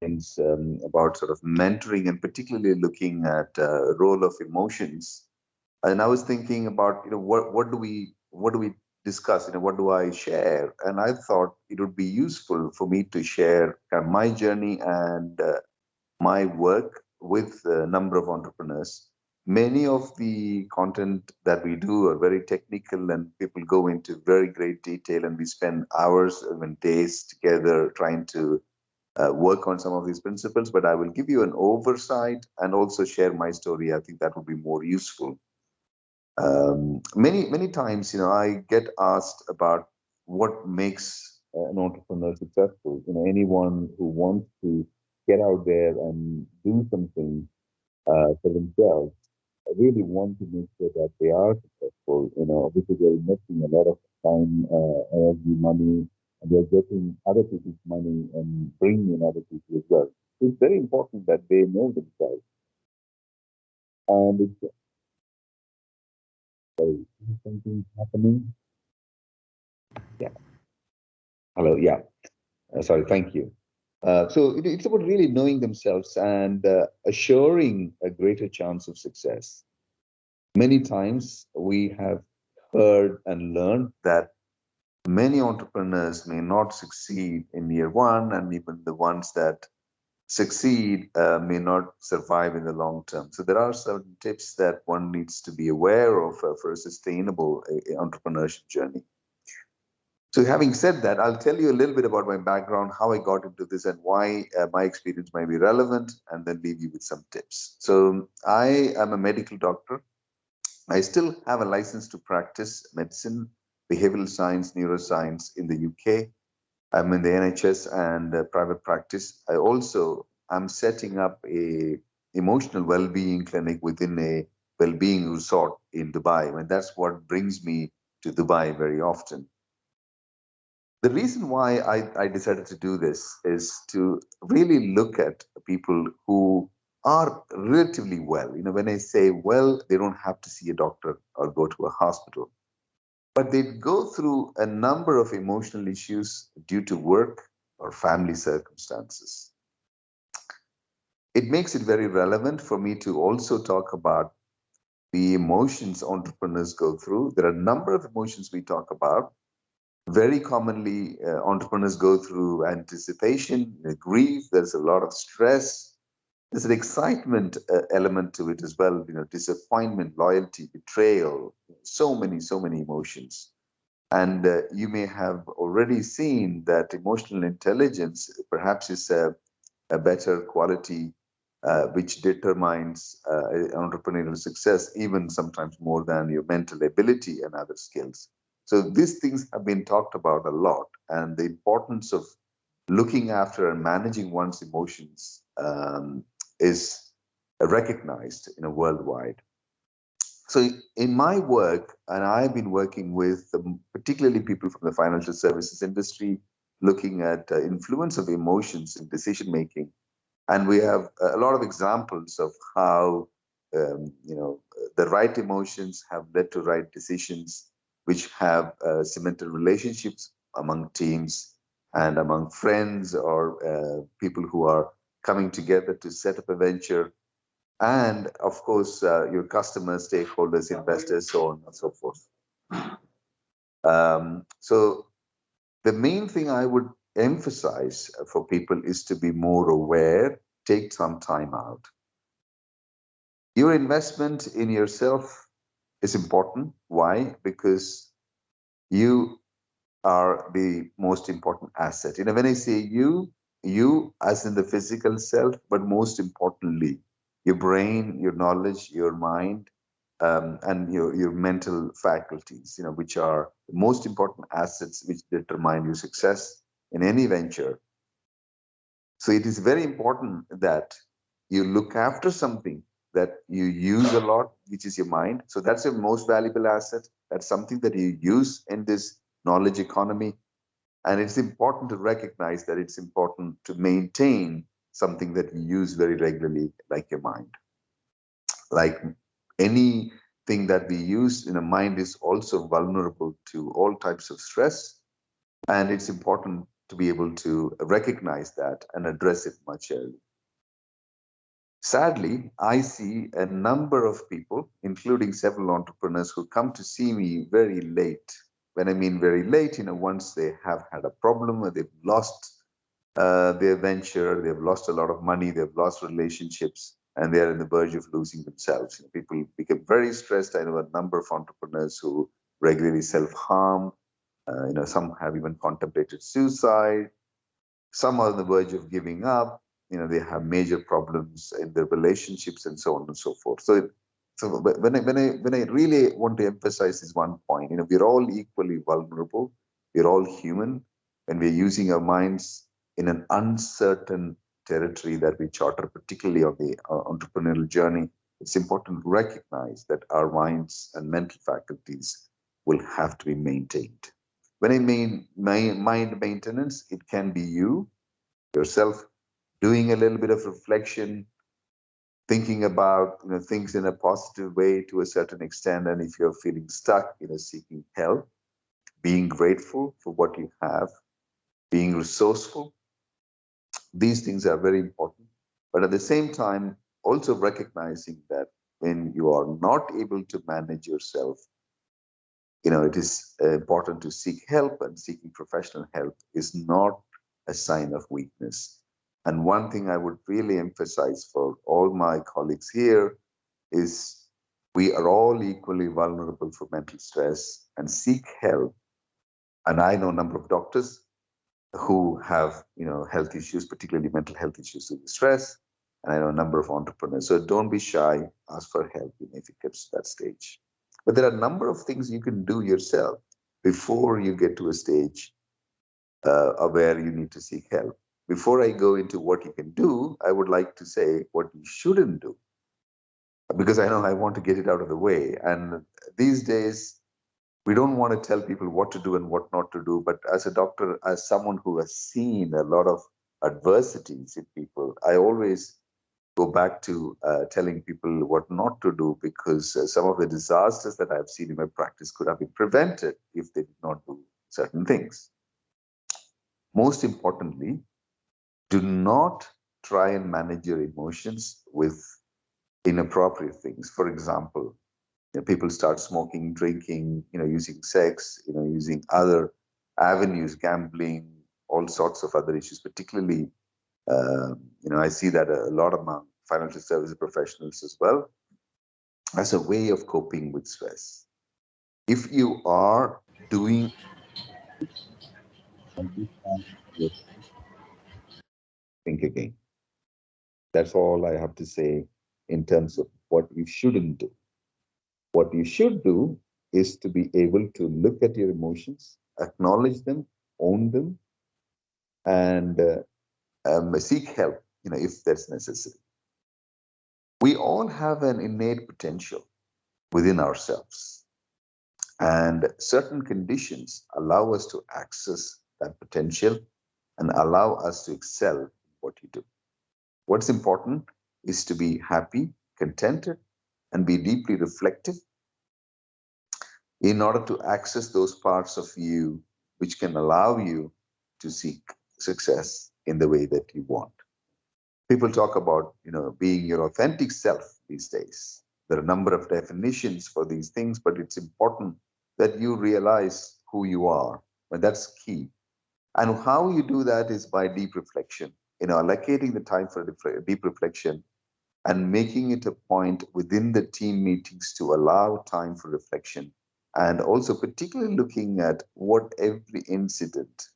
about sort of mentoring and particularly looking at role of emotions. And I was thinking about, what do we discuss? What do I share? And I thought it would be useful for me to share kind of my journey and my work with a number of entrepreneurs. Many of the content that we do are very technical and people go into very great detail, and we spend hours, even days together trying to work on some of these principles. But I will give you an oversight and also share my story. I think that would be more useful. Many times, I get asked about what makes an entrepreneur successful. Anyone who wants to get out there and do something for themselves, really want to make sure that they are successful. Obviously they're investing a lot of time, energy, money, and they're getting other people's money and bringing in other people as well. So it's very important that they know themselves. And it's sorry, is something happening. Yeah. Hello. Yeah. Sorry. Thank you. So it's about really knowing themselves and assuring a greater chance of success. Many times we have heard and learned that many entrepreneurs may not succeed in year one, and even the ones that succeed may not survive in the long term. So there are certain tips that one needs to be aware of for a sustainable entrepreneurship journey. So having said that, I'll tell you a little bit about my background, how I got into this, and why my experience might be relevant, and then leave you with some tips. So I am a medical doctor. I still have a license to practice medicine, behavioral science, neuroscience in the UK. I'm in the NHS and private practice. I also am setting up a emotional well-being clinic within a well-being resort in Dubai. And that's what brings me to Dubai very often. The reason why I decided to do this is to really look at people who are relatively well. When I say well, they don't have to see a doctor or go to a hospital, but they go through a number of emotional issues due to work or family circumstances. It makes it very relevant for me to also talk about the emotions entrepreneurs go through. There are a number of emotions we talk about. Very commonly, entrepreneurs go through anticipation, grief, there's a lot of stress. There's an excitement element to it as well, disappointment, loyalty, betrayal, so many emotions. And you may have already seen that emotional intelligence perhaps is a better quality which determines entrepreneurial success, even sometimes more than your mental ability and other skills. So these things have been talked about a lot, and the importance of looking after and managing one's emotions is recognized worldwide. So in my work, and I've been working with particularly people from the financial services industry, looking at influence of emotions in decision making, and we have a lot of examples of how the right emotions have led to right decisions, which have cemented relationships among teams and among friends or people who are coming together to set up a venture, and of course your customers, stakeholders, investors, so on and so forth. So the main thing I would emphasize for people is to be more aware, take some time out. Your investment in yourself is important. Why? Because you are the most important asset. When I say you as in the physical self, but most importantly, your brain, your knowledge, your mind, and your mental faculties, which are the most important assets which determine your success in any venture. So it is very important that you look after something that you use a lot, which is your mind. So that's your most valuable asset. That's something that you use in this knowledge economy. And it's important to recognize that it's important to maintain something that you use very regularly, like your mind. Like anything that we use in a mind is also vulnerable to all types of stress. And it's important to be able to recognize that and address it much earlier. Sadly, I see a number of people, including several entrepreneurs, who come to see me very late. When I mean very late, once they have had a problem or they've lost their venture, they've lost a lot of money, they've lost relationships, and they're in the verge of losing themselves. People become very stressed. I know a number of entrepreneurs who regularly self-harm. Some have even contemplated suicide. Some are on the verge of giving up. They have major problems in their relationships and so on and so forth. So when I really want to emphasize this one point, we're all equally vulnerable. We're all human, and we're using our minds in an uncertain territory that we charter, particularly on the entrepreneurial journey. It's important to recognize that our minds and mental faculties will have to be maintained. When I mean mind maintenance, it can be yourself doing a little bit of reflection, thinking about things in a positive way to a certain extent, and if you're feeling stuck, seeking help, being grateful for what you have, being resourceful. These things are very important, but at the same time, also recognizing that when you are not able to manage yourself, it is important to seek help, and seeking professional help is not a sign of weakness. And one thing I would really emphasize for all my colleagues here is we are all equally vulnerable for mental stress, and seek help. And I know a number of doctors who have, health issues, particularly mental health issues due to stress. And I know a number of entrepreneurs. So don't be shy, ask for help if it gets to that stage. But there are a number of things you can do yourself before you get to a stage where you need to seek help. Before I go into what you can do, I would like to say what you shouldn't do, because I know I want to get it out of the way. And these days, we don't want to tell people what to do and what not to do. But as a doctor, as someone who has seen a lot of adversities in people, I always go back to telling people what not to do, because some of the disasters that I've seen in my practice could have been prevented if they did not do certain things. Most importantly, do not try and manage your emotions with inappropriate things. For example, people start smoking, drinking, using sex, using other avenues, gambling, all sorts of other issues. Particularly, I see that a lot among financial services professionals as well, as a way of coping with stress. If you are doing, think again. That's all I have to say in terms of what you shouldn't do. What you should do is to be able to look at your emotions, acknowledge them, own them, and seek help, if that's necessary. We all have an innate potential within ourselves, and certain conditions allow us to access that potential and allow us to excel in what you do. What's important is to be happy, contented, and be deeply reflective in order to access those parts of you which can allow you to seek success in the way that you want. People talk about, being your authentic self these days. There are a number of definitions for these things, but it's important that you realize who you are, and that's key. And how you do that is by deep reflection, allocating the time for deep reflection and making it a point within the team meetings to allow time for reflection. And also particularly looking at what every incident,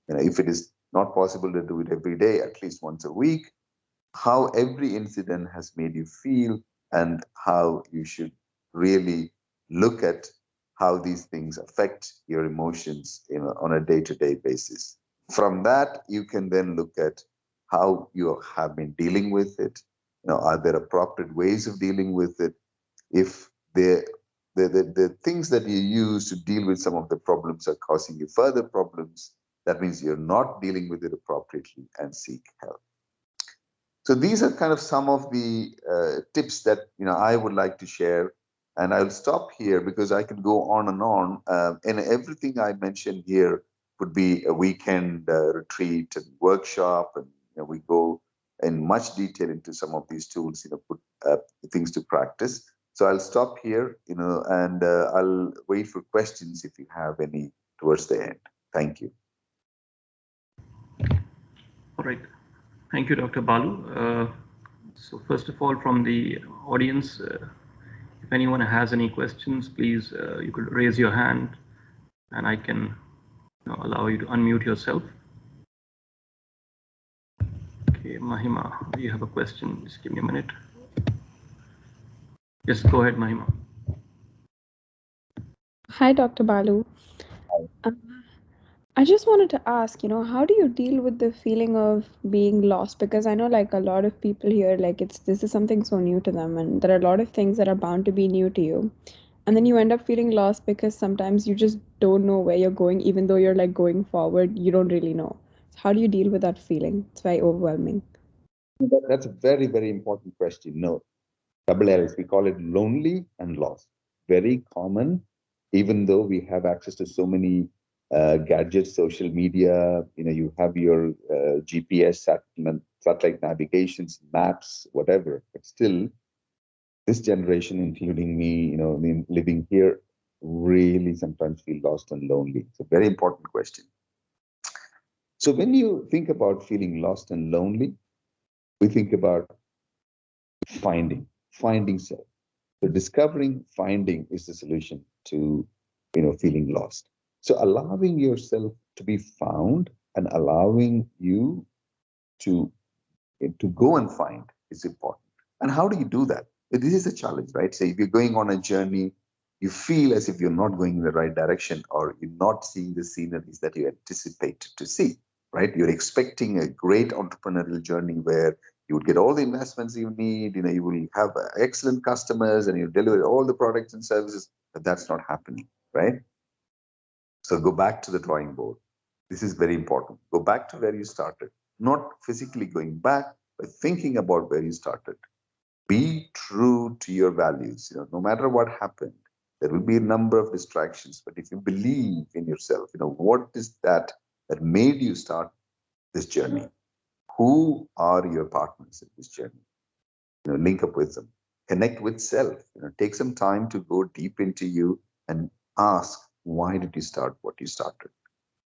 if it is not possible to do it every day, at least once a week, how every incident has made you feel, and how you should really look at how these things affect your emotions on a day-to-day basis. From that, you can then look at how you have been dealing with it. Are there appropriate ways of dealing with it? If the things that you use to deal with some of the problems are causing you further problems, that means you're not dealing with it appropriately, and seek help. So these are kind of some of the tips that I would like to share, and I'll stop here because I can go on and on. And everything I mentioned here could be a weekend retreat and workshop, and we go in much detail into some of these tools, put things to practice. So I'll stop here, and I'll wait for questions if you have any towards the end. Thank you. All right. Thank you, Dr. Balu. So first of all, from the audience, if anyone has any questions, please, you could raise your hand and I can allow you to unmute yourself. Okay, Mahima, you have a question. Just give me a minute. Yes, go ahead, Mahima. Hi, Dr. Balu. I just wanted to ask, how do you deal with the feeling of being lost? Because I know like a lot of people here, like this is something so new to them, and there are a lot of things that are bound to be new to you. And then you end up feeling lost because sometimes you just don't know where you're going, even though you're like going forward, you don't really know. So how do you deal with that feeling? It's very overwhelming. That's a very, very important question. No, double L's, we call it lonely and lost. Very common, even though we have access to so many gadgets, social media, you have your GPS, satellite navigations, maps, whatever, but still this generation, including me, living here, really sometimes feel lost and lonely. It's a very important question. So when you think about feeling lost and lonely, we think about finding self. So discovering, finding is the solution to, feeling lost. So allowing yourself to be found and allowing you to go and find is important. And how do you do that? This is a challenge, right? So if you're going on a journey, you feel as if you're not going in the right direction, or you're not seeing the sceneries that you anticipate to see, right? You're expecting a great entrepreneurial journey where you would get all the investments you need, you will have excellent customers and you deliver all the products and services, but that's not happening, right? So go back to the drawing board. This is very important. Go back to where you started, not physically going back, but thinking about where you started. Be true to your values. No matter what happened, there will be a number of distractions. But if you believe in yourself, what is that made you start this journey? Who are your partners in this journey? Link up with them. Connect with self. Take some time to go deep into you and ask, why did you start what you started?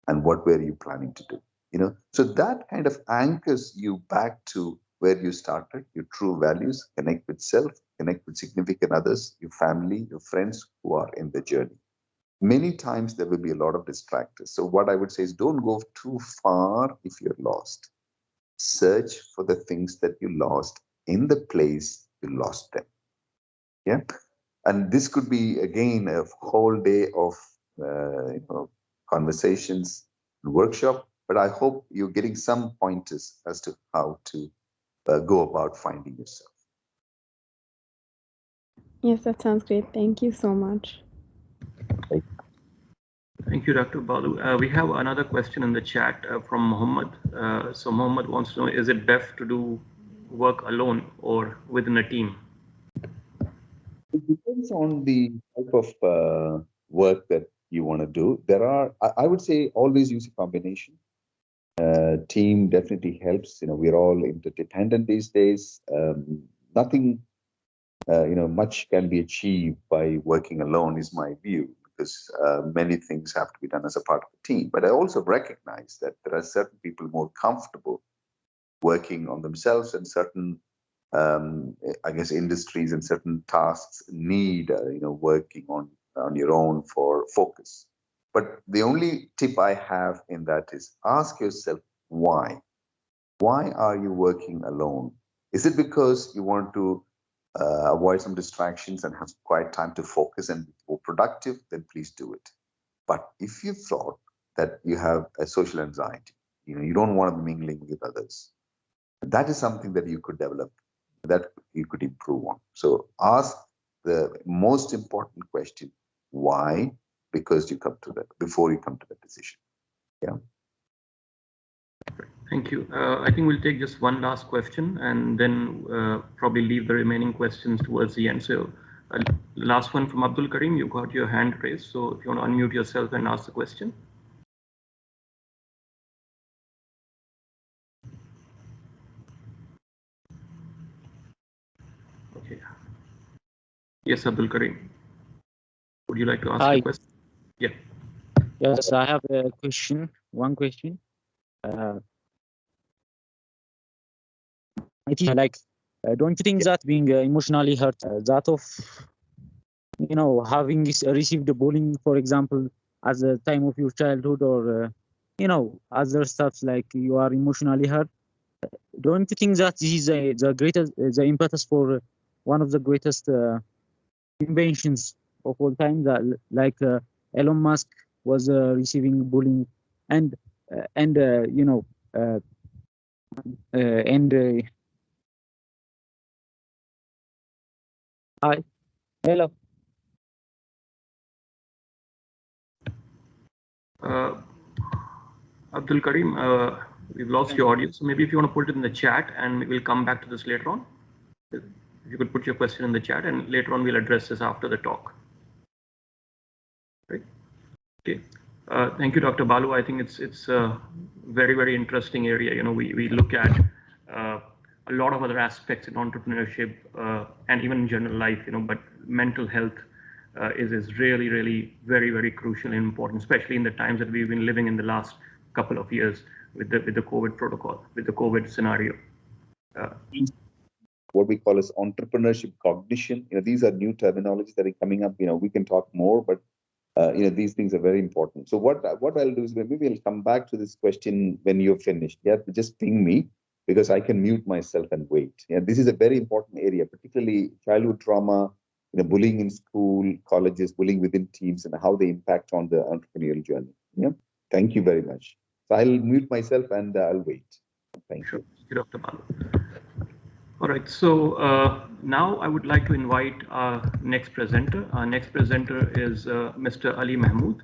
And what were you planning to do? So that kind of anchors you back to where you started, your true values. Connect with self, connect with significant others, your family, your friends who are in the journey. Many times there will be a lot of distractors. So what I would say is, don't go too far if you're lost. Search for the things that you lost in the place you lost them. Yeah. And this could be, again, a whole day of conversations and workshop, but I hope you're getting some pointers as to how to go about finding yourself. Yes, that sounds great. Thank you so much. Thank you, Dr. Balu. We have another question in the chat from Mohammed. So Mohammed wants to know, is it best to do work alone or within a team? It depends on the type of work that you want to do. I would say, always use a combination. Team definitely helps. We're all interdependent these days. Nothing, much can be achieved by working alone, is my view, because many things have to be done as a part of the team. But I also recognize that there are certain people more comfortable working on themselves, and certain, I guess, industries and certain tasks need, working on your own for focus. But the only tip I have in that is, ask yourself, why? Why are you working alone? Is it because you want to avoid some distractions and have quiet time to focus and be more productive? Then please do it. But if you thought that you have a social anxiety, you don't want to be mingling with others, that is something that you could develop, that you could improve on. So ask the most important question, why? Because you come to that, before you come to that decision. Yeah. Thank you. I think we'll take just one last question and then probably leave the remaining questions towards the end. So last one from Abdul Karim, you got your hand raised. So if you want to unmute yourself and ask the question. Yeah. Yes, Abdul Karim. Would you like to ask Hi. a question? Yeah. Yes, I have a question. One question. I think, don't you think that being emotionally hurt, that of, having received the bullying, for example, at the time of your childhood, or, other stuff like you are emotionally hurt, don't you think that this is the greatest, the impetus for one of the greatest inventions of all time, that Elon Musk was receiving bullying, and uh, and hi, hello. Abdul Karim, we've lost your audio, so maybe if you want to put it in the chat, and we'll come back to this later on. If you could put your question in the chat, and later on we'll address this after the talk. Right? Okay. Thank you, Dr. Balu. I think it's a very, very interesting area. You know, we look at a lot of other aspects in entrepreneurship and even in general life. You know, but mental health is really, really very, very crucial and important, especially in the times that we've been living in the last couple of years with the COVID protocol, with the COVID scenario. What we call as entrepreneurship cognition. You know, these are new terminologies that are coming up. You know, we can talk more, but you know, these things are very important. So what I'll do is maybe I'll come back to this question when you're finished. Yeah, just ping me, because I can mute myself and wait. Yeah, this is a very important area, particularly childhood trauma, you know, bullying in school, colleges, bullying within teams, and how they impact on the entrepreneurial journey. Yeah, thank you very much. So I'll mute myself and I'll wait. Thank you. Thank you, Dr. Balu. All right, so now I would like to invite our next presenter. Our next presenter is Mr. Ali Mahmood.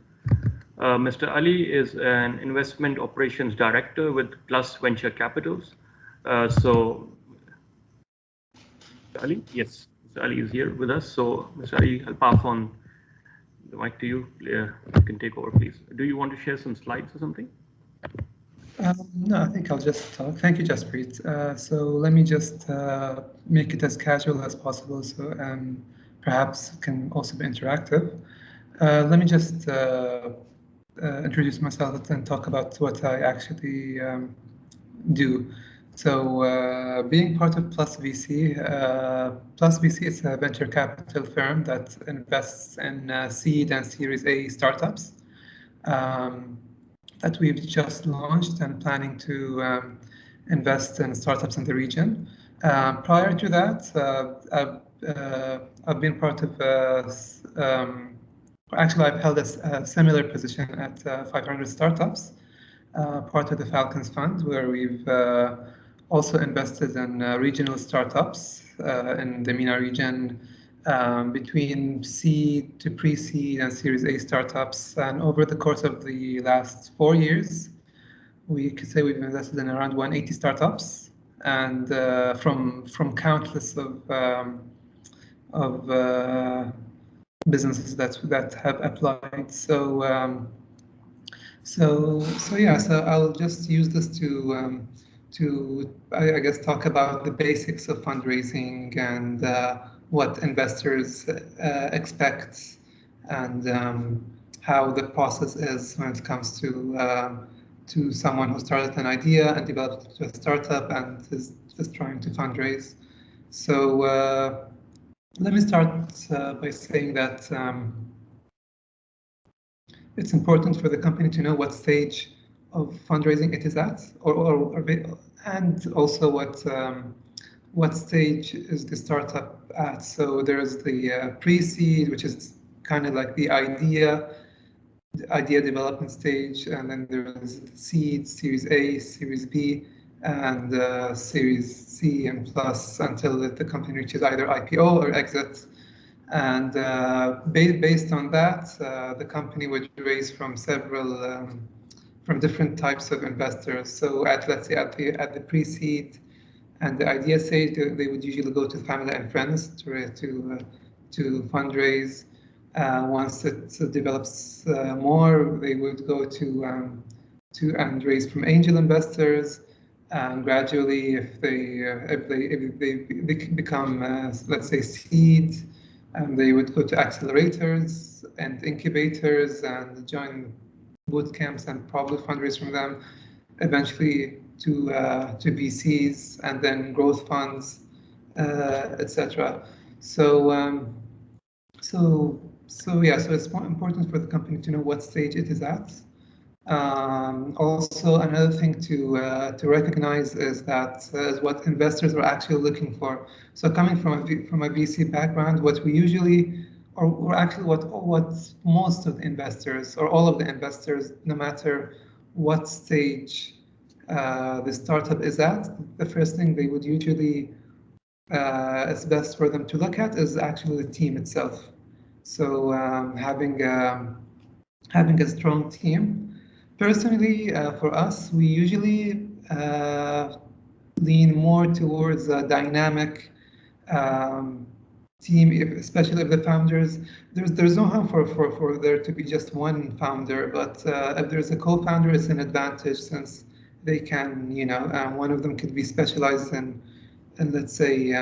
Mr. Ali is an investment operations director with Plus Venture Capitals. So, Mr. Ali, yes, Mr. Ali is here with us. So, Mr. Ali, I'll pass on the mic to you. You can take over, please. Do you want to share some slides or something? No, I think I'll just talk. Thank you, Jaspreet. So let me just make it as casual as possible, so perhaps it can also be interactive. Let me just introduce myself and talk about what I actually do. So being part of Plus VC is a venture capital firm that invests in seed and Series A startups. That we've just launched and planning to invest in startups in the region. Prior to that, I've been part of, actually I've held a similar position at 500 Startups, part of the Falcons Fund, where we've also invested in regional startups in the MENA region, between seed to pre-seed and Series A startups. And over the course of the last 4 years, we could say we've invested in around 180 startups, and from countless of businesses that have applied. So I'll just use this to I guess talk about the basics of fundraising and what investors expect, and how the process is when it comes to someone who started an idea and developed it to a startup and is just trying to fundraise. So let me start by saying that it's important for the company to know what stage of fundraising it is at, and also what stage is the startup at. So there's the pre-seed, which is kind of like the idea development stage, and then there's the seed, Series A, Series B, and Series C and plus, until the company reaches either IPO or exit. And based on that, the company would raise from several from different types of investors. So let's say at the pre-seed and the idea stage, they would usually go to family and friends to fundraise. Once it develops more, they would go to and raise from angel investors. And gradually, if they become, let's say, seed, and they would go to accelerators and incubators and join boot camps and probably fundraise from them, eventually to VCs and then growth funds, etc. So yeah, so it's important for the company to know what stage it is at. Also, another thing to recognize is that is what investors are actually looking for. So coming from a VC background, what we usually, or actually what most of the investors or all of the investors, no matter what stage the startup is at, the first thing they would usually it's best for them to look at is actually the team itself. So having a strong team. Personally, for us, we usually lean more towards a dynamic team, especially if the founders, there's no harm for there to be just one founder, but if there's a co-founder, it's an advantage since they can, one of them could be specialized in let's say,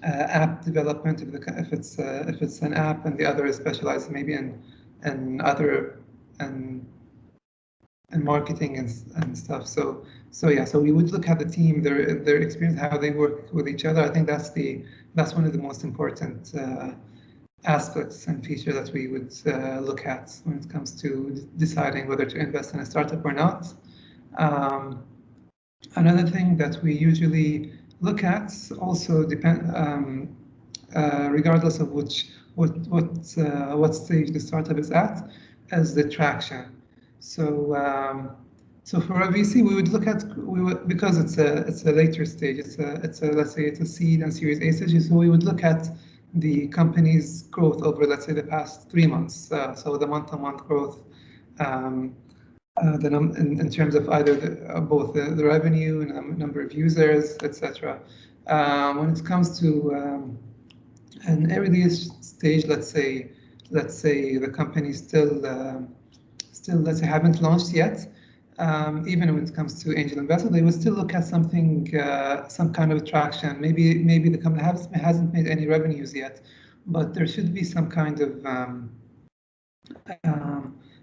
app development if it's an app, and the other is specialized maybe in other and marketing and stuff. So yeah, so we would look at the team, their experience, how they work with each other. I think that's one of the most important aspects and features that we would look at when it comes to deciding whether to invest in a startup or not. Another thing that we usually look at also regardless of what stage the startup is at, as the traction. So so for a VC, we would look at because it's a later stage. It's a let's say it's a seed and Series A stage. So we would look at the company's growth over, let's say, the past 3 months. So the month-to-month growth. In terms of either both the revenue and number of users, etc. When it comes to an early stage, let's say the company still let's say haven't launched yet. Even when it comes to angel investment, they would still look at something, some kind of traction. Maybe the company hasn't made any revenues yet, but there should be some kind of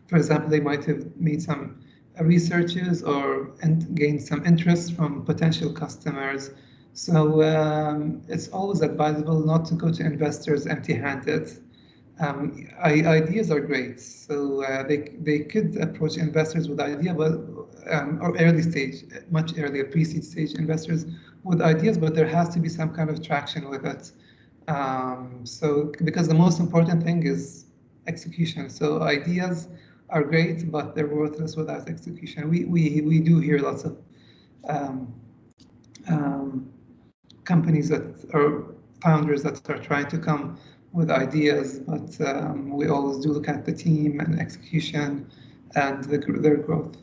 for example, they might have made some researches or gained some interest from potential customers. So it's always advisable not to go to investors empty-handed. Ideas are great, so they could approach investors with idea, but or early stage, much earlier, pre-seed stage investors with ideas, but there has to be some kind of traction with it. So because the most important thing is execution. So ideas are great, but they're worthless without execution. We do hear lots of companies that are founders that are trying to come with ideas, but we always do look at the team and execution and their growth.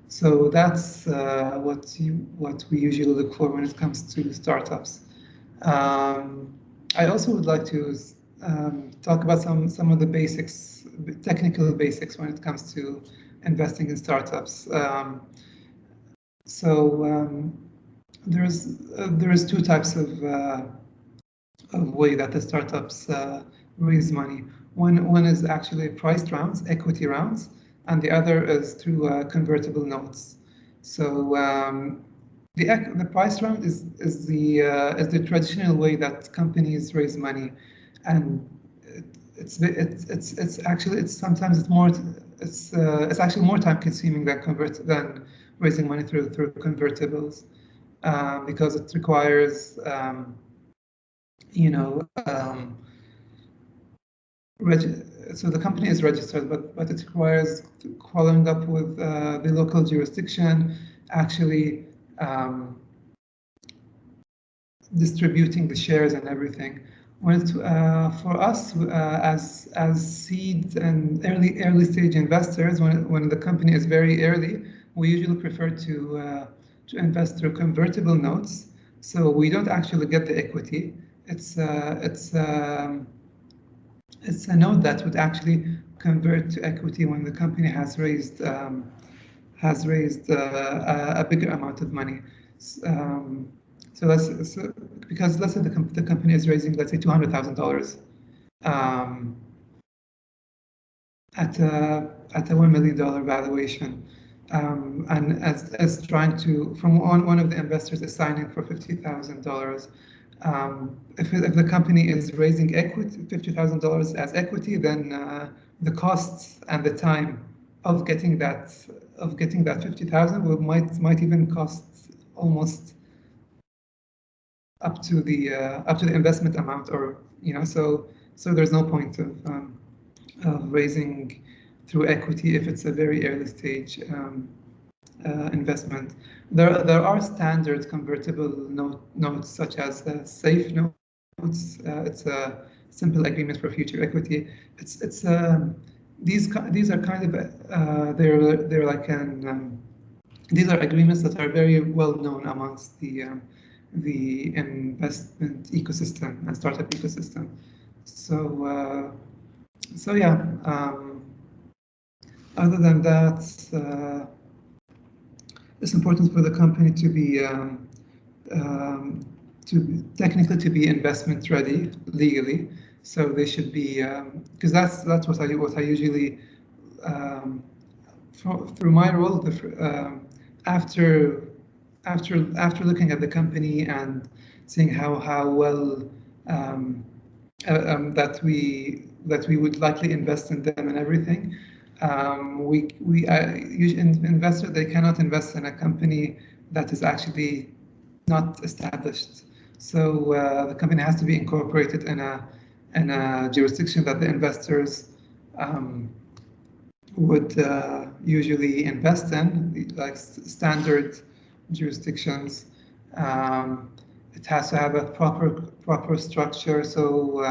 So that's what we usually look for when it comes to startups. I also would like to talk about some of the basics, technical basics when it comes to investing in startups. There's two types of way that the startups raise money. One is actually priced rounds, equity rounds, and the other is through convertible notes. So the price round is the traditional way that companies raise money, and it's actually more time consuming than raising money through convertibles, because it requires so the company is registered, but it requires following up with the local jurisdiction, actually distributing the shares and everything. For us, as seed and early stage investors, when the company is very early, we usually prefer to invest through convertible notes. So we don't actually get the equity. It's a note that would actually convert to equity when the company has raised has raised a bigger amount of money. Because let's say the company is raising, let's say, $200,000 at a $1 million valuation, and as trying to, from one of the investors is signing for $50,000. If the company is raising equity, $50,000 as equity, then the costs and the time of getting that $50,000 might even cost almost up to the investment amount, or so there's no point of raising through equity if it's a very early stage investment. There are standard convertible notes such as safe notes. It's a simple agreement for future equity. These are kind of they're like these are agreements that are very well known amongst the investment ecosystem and startup ecosystem. So yeah. Other than that, it's important for the company to be technically to be investment ready legally. So they should be, because that's what I usually through my role, after looking at the company and seeing how well that we would likely invest in them and everything. Usually investors, they cannot invest in a company that is actually not established. So the company has to be incorporated in a jurisdiction that the investors would usually invest in, like standard jurisdictions. It has to have a proper structure. So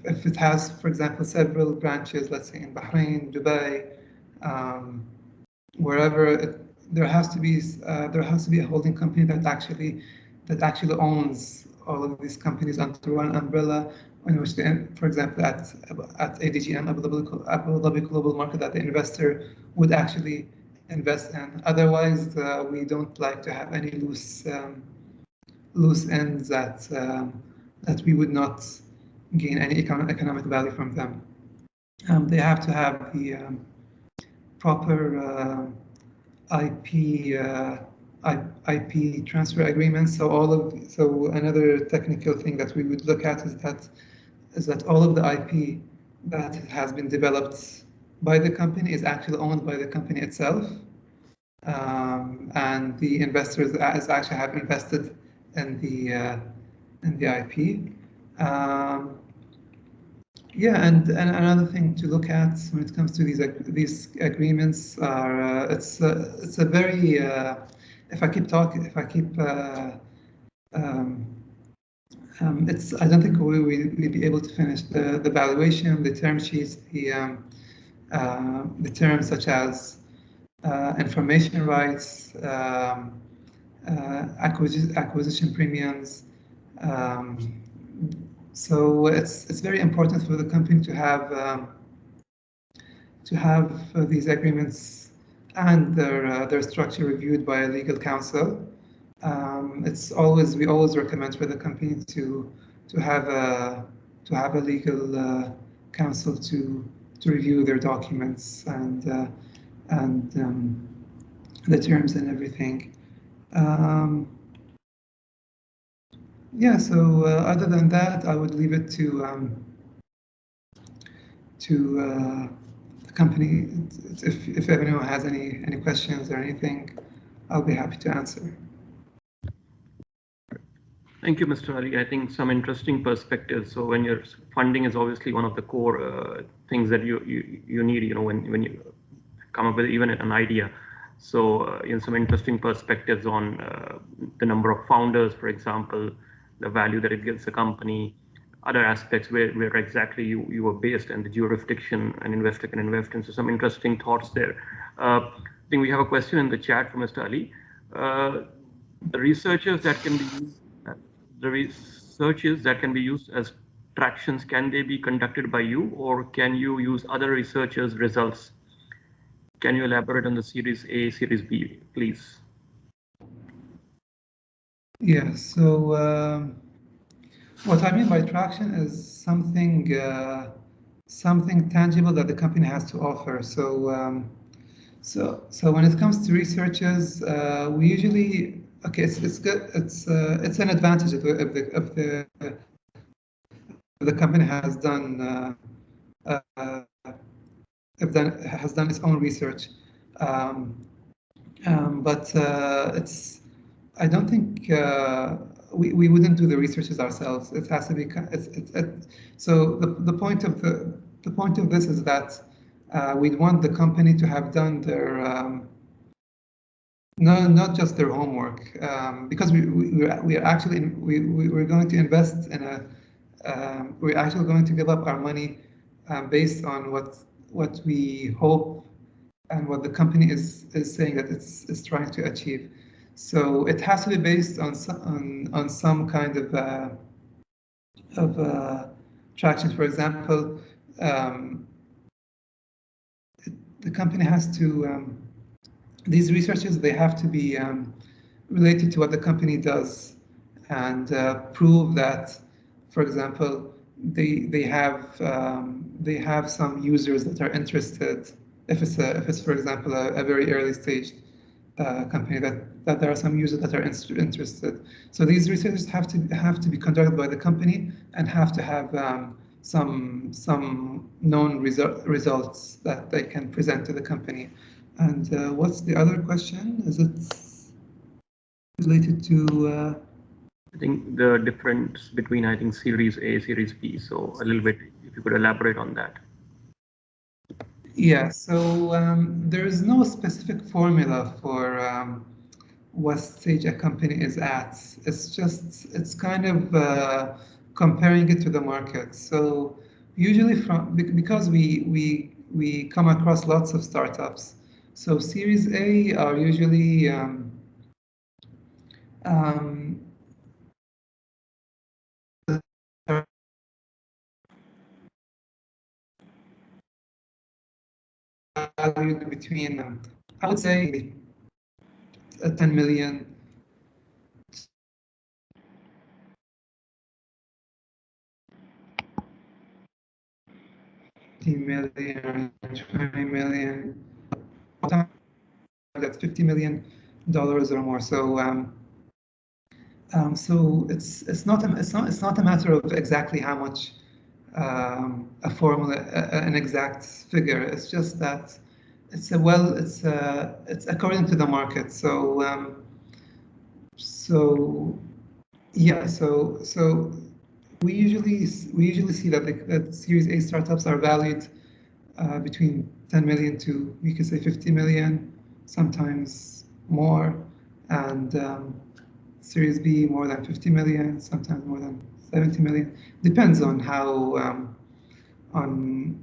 if it has, for example, several branches, let's say in Bahrain, Dubai, wherever, there has to be a holding company that actually owns all of these companies under one umbrella, in which for example, at ADGM, Abu Dhabi Global Market, that the investor would actually invest in. Otherwise, we don't like to have any loose ends that we would not gain any economic value from them. They have to have the proper IP transfer agreements. So another technical thing that we would look at is that all of the IP that has been developed by the company is actually owned by the company itself, and the investors actually have invested in the IP. Yeah, and another thing to look at when it comes to these agreements are it's a very if I keep I don't think we'd be able to finish the valuation, the term sheets, the terms such as information rights, acquisition premiums. So it's very important for the company to have these agreements and their structure reviewed by a legal counsel. We always recommend for the company to have a legal counsel to review their documents and the terms and everything. Yeah, so other than that, I would leave it to the company. If anyone has any questions or anything, I'll be happy to answer. Thank you, Mr. Ali. I think some interesting perspectives. So when your funding is obviously one of the core things that you need, when you come up with even an idea. So some interesting perspectives on the number of founders, for example, the value that it gives the company, other aspects where exactly you were based and the jurisdiction an investor can invest in. So some interesting thoughts there. I think we have a question in the chat from Mr. Ali. The researches that can be used as tractions, can they be conducted by you, or can you use other researchers' results can you elaborate on the Series A, Series B, please? Yeah, so what I mean by traction is something something tangible that the company has to offer. So so when it comes to researchers, we usually it's good. It's an advantage if the company has done has done its own research, but it's I don't think we wouldn't do the researches ourselves. It has to be so the point of the point of this is that we'd want the company to have done their no, not just their homework, because we're actually we're going to invest in a we're actually going to give up our money based on what we hope and what the company is saying that it's trying to achieve. So it has to be based on some kind of traction. For example, the company has to these researches, they have to be related to what the company does and prove that, for example, they have some users that are interested. If it's for example a very early stage company that there are some users that are interested. So these researches have to be conducted by the company and have to have some known results that they can present to the company. And what's the other question? Is it related to? I think the difference between Series A, Series B. So a little bit, if you could elaborate on that. Yeah. So there is no specific formula for what stage a company is at. It's kind of comparing it to the market. So usually because we come across lots of startups. So Series A are usually valued between, I would say, 10 million. 15 million, 20 million. That's $50 million or more. So so it's not a matter of exactly how much a formula, an exact figure. It's just that it's according to the market. So so yeah. So we usually see that Series A startups are valued between 10 million to, we could say, 50 million, sometimes more, and Series B more than 50 million, sometimes more than 70 million. Depends on how on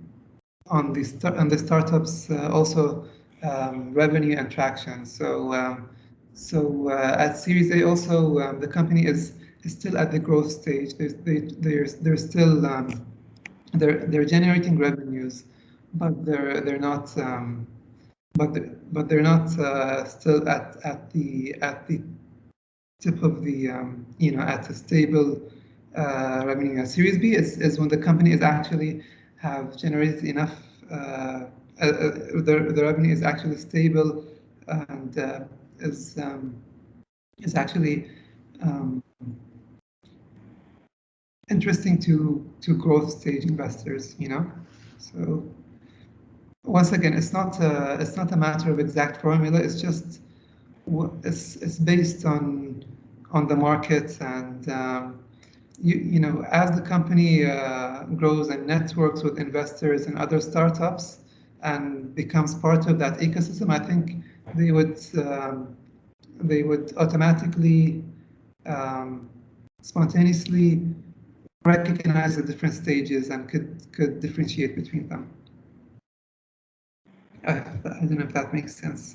the startups also revenue and traction. So at Series A also the company is still at the growth stage. They're still they're generating revenues, but they're not but they're not still at the tip of the at a stable revenue. Series B is when the company is actually have generated enough. The revenue is actually stable and is actually interesting to growth stage investors. So once again, it's not a matter of exact formula. It's just it's based on the market and as the company grows and networks with investors and other startups and becomes part of that ecosystem, I think they would automatically spontaneously recognize the different stages and could differentiate between them. I don't know if that makes sense.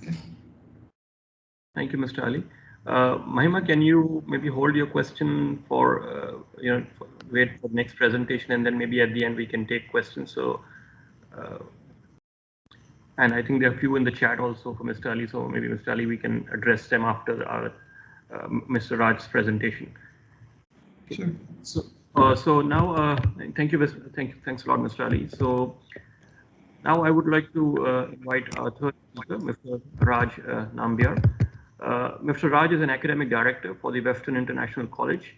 Thank you, Mr. Ali. Mahima, can you maybe hold your question for, wait for the next presentation, and then maybe at the end we can take questions. So And I think there are a few in the chat also for Mr. Ali. So maybe Mr. Ali, we can address them after our, Mr. Raj's presentation. Sure. So now, thanks a lot, Mr. Ali. So now I would like to invite our third speaker, Mr. Raj Nambiar. Mr. Raj is an academic director for the Western International College,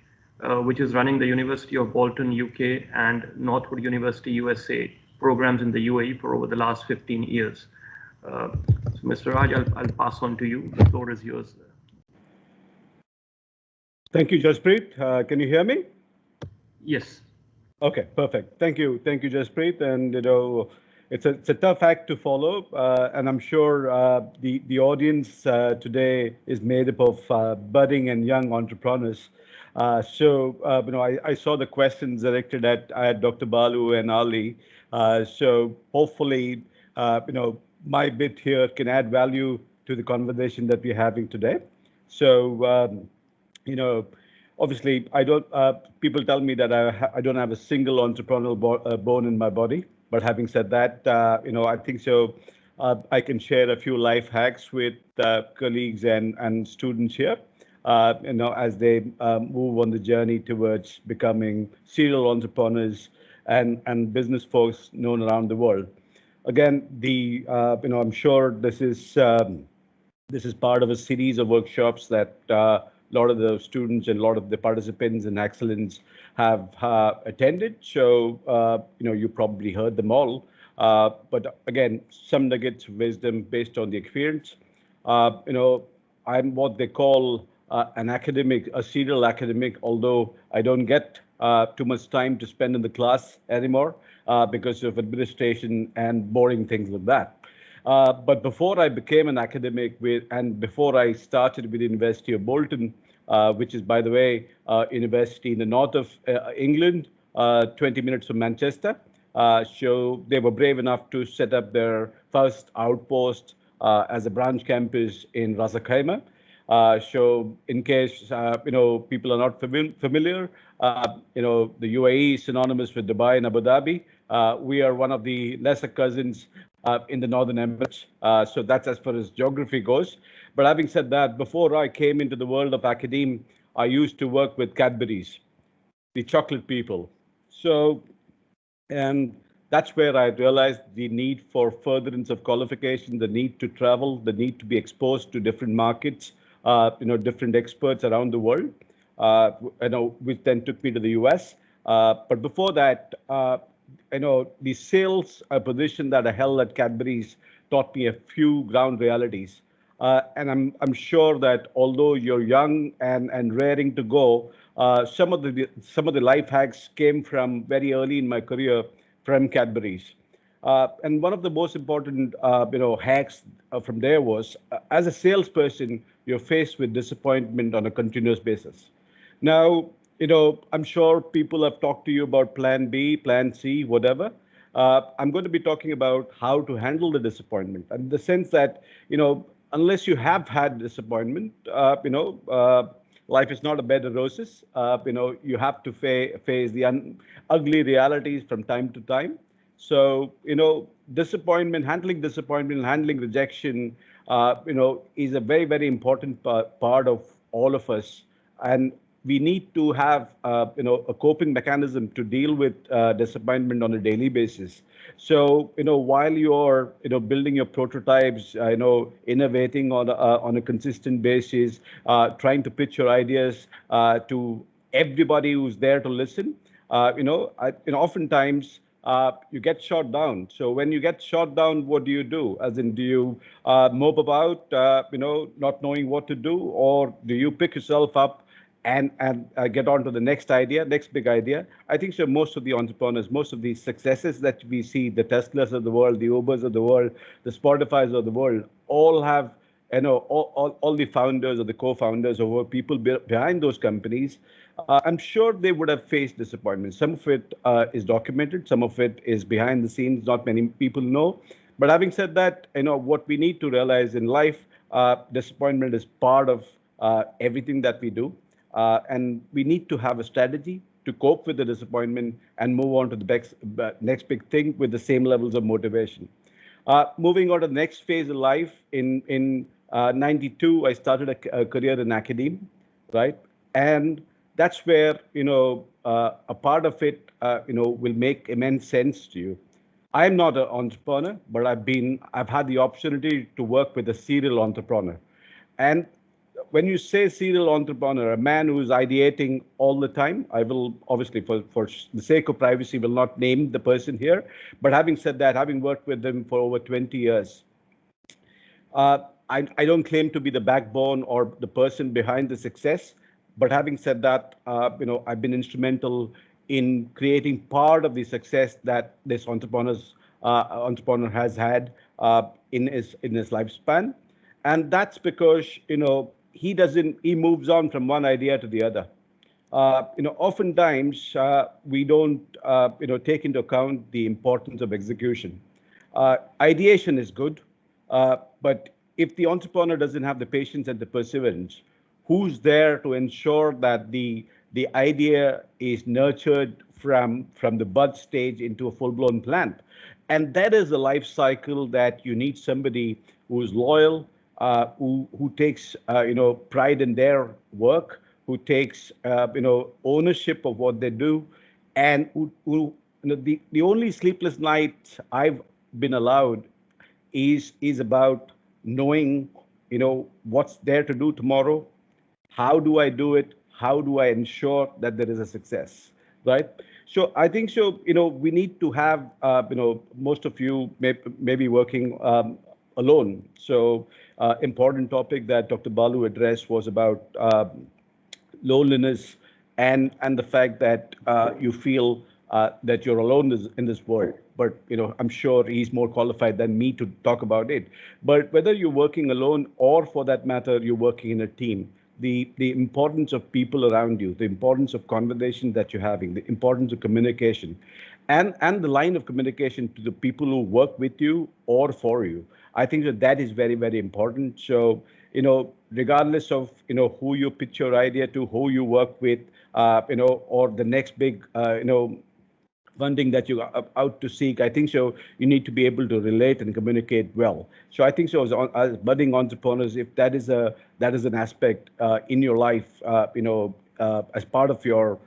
which is running the University of Bolton, UK, and Northwood University, USA programs in the UAE for over the last 15 years. So Mr. Raj, I'll pass on to you. The floor is yours. Thank you, Jaspreet. Can you hear me? Yes. Okay, perfect. Thank you, Jaspreet. And it's a tough act to follow, and I'm sure the audience today is made up of budding and young entrepreneurs. So I saw the questions directed at Dr. Balu and Ali. So hopefully, my bit here can add value to the conversation that we're having today. So obviously, I don't. People tell me that I don't have a single entrepreneurial bone in my body. But having said that, I think so. I can share a few life hacks with colleagues and students here. As they move on the journey towards becoming serial entrepreneurs and business folks known around the world. Again, I'm sure this is part of a series of workshops that a lot of the students and a lot of the participants in Excellence have attended. So, you probably heard them all. But again, some nuggets of wisdom based on the experience. I'm what they call an academic, a serial academic, although I don't get too much time to spend in the class anymore because of administration and boring things like that. But before I became an academic and before I started with the University of Bolton, which is, by the way, university in the north of England, 20 minutes from Manchester. So they were brave enough to set up their first outpost as a branch campus in Ras Al Khaimah. So in case, people are not familiar, the UAE is synonymous with Dubai and Abu Dhabi. We are one of the lesser cousins in the Northern Emirates. So that's as far as geography goes. But having said that, before I came into the world of academia, I used to work with Cadbury's, the chocolate people. So, and that's where I realized the need for furtherance of qualification, the need to travel, the need to be exposed to different markets, different experts around the world, which then took me to the US. But before that, the sales position that I held at Cadbury's taught me a few ground realities. And I'm sure that although you're young and raring to go, some of the life hacks came from very early in my career from Cadbury's. And one of the most important hacks from there was, as a salesperson, you're faced with disappointment on a continuous basis. Now, I'm sure people have talked to you about plan B, plan C, whatever. I'm going to be talking about how to handle the disappointment, and the sense that, unless you have had disappointment, life is not a bed of roses. You have to face the ugly realities from time to time. So, handling rejection, is a very, very important part of all of us. And we need to have, a coping mechanism to deal with disappointment on a daily basis. So, while you're, building your prototypes, innovating on a consistent basis, trying to pitch your ideas to everybody who's there to listen, oftentimes you get shot down. So when you get shot down, what do you do? As in, do you mope about, not knowing what to do, or do you pick yourself up and get on to the next big idea? I think so. Most of the entrepreneurs, most of the successes that we see, the Teslas of the world, the Ubers of the world, the Spotifys of the world, all have, all the founders or the co-founders or people behind those companies. I'm sure they would have faced disappointment. Some of it is documented, some of it is behind the scenes, not many people know. But having said that, what we need to realize in life, disappointment is part of everything that we do. And we need to have a strategy to cope with the disappointment and move on to the next big thing with the same levels of motivation. Moving on to the next phase of life, in 92, I started a career in academia, right? And that's where, a part of it, will make immense sense to you. I'm not an entrepreneur, but I've had the opportunity to work with a serial entrepreneur. And when you say serial entrepreneur, a man who is ideating all the time, I will obviously, for the sake of privacy, will not name the person here. But having said that, having worked with him for over 20 years, I don't claim to be the backbone or the person behind the success. But having said that, I've been instrumental in creating part of the success that this entrepreneur has had in his lifespan. And that's because he moves on from one idea to the other. Oftentimes we don't take into account the importance of execution. Ideation is good, but if the entrepreneur doesn't have the patience and the perseverance, who's there to ensure that the idea is nurtured from the bud stage into a full-blown plant? And that is a life cycle that you need somebody who is loyal, who takes pride in their work, who takes ownership of what they do, and the only sleepless night I've been allowed is about knowing what's there to do tomorrow. How do I do it? How do I ensure that there is a success, right? So I think so. We need to have most of you may be working alone. So important topic that Dr. Balu addressed was about loneliness and the fact that you feel that you're alone in this world. But I'm sure he's more qualified than me to talk about it. But whether you're working alone or, for that matter, you're working in a team, the importance of people around you, the importance of conversation that you're having, the importance of communication, and the line of communication to the people who work with you or for you. I think that is very, very important. So, regardless of, who you pitch your idea to, who you work with, or the next big, funding that you are out to seek, I think so you need to be able to relate and communicate well. So I think so as budding entrepreneurs, if that is an aspect in your life, as part of your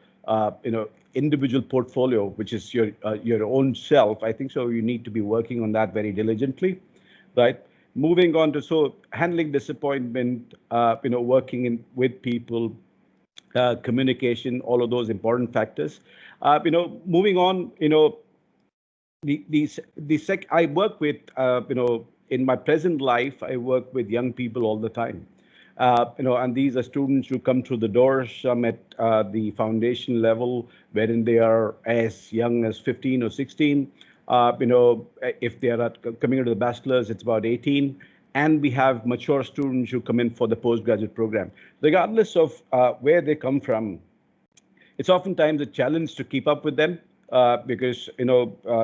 individual portfolio, which is your own self, I think so you need to be working on that very diligently, right? Moving on to handling disappointment, working with people, communication, all of those important factors. Moving on, I work with, in my present life, I work with young people all the time. And these are students who come through the doors, some at the foundation level, wherein they are as young as 15 or 16. If they are coming into the bachelor's, it's about 18. And we have mature students who come in for the postgraduate program. Regardless of where they come from, it's oftentimes a challenge to keep up with them because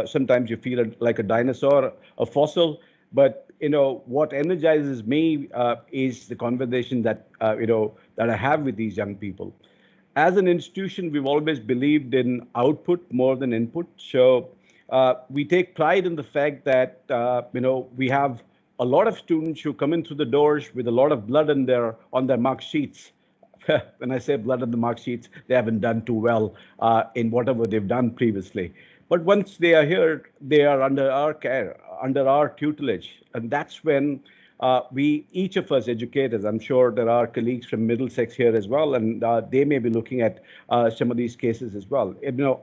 sometimes you feel like a dinosaur, a fossil. But what energizes me is the conversation that that I have with these young people. As an institution, we've always believed in output more than input. So we take pride in the fact that we have a lot of students who come in through the doors with a lot of blood on their mark sheets. When I say blood on the mark sheets, they haven't done too well in whatever they've done previously. But once they are here, they are under our care, under our tutelage. And that's when each of us educators, I'm sure there are colleagues from Middlesex here as well, and they may be looking at some of these cases as well.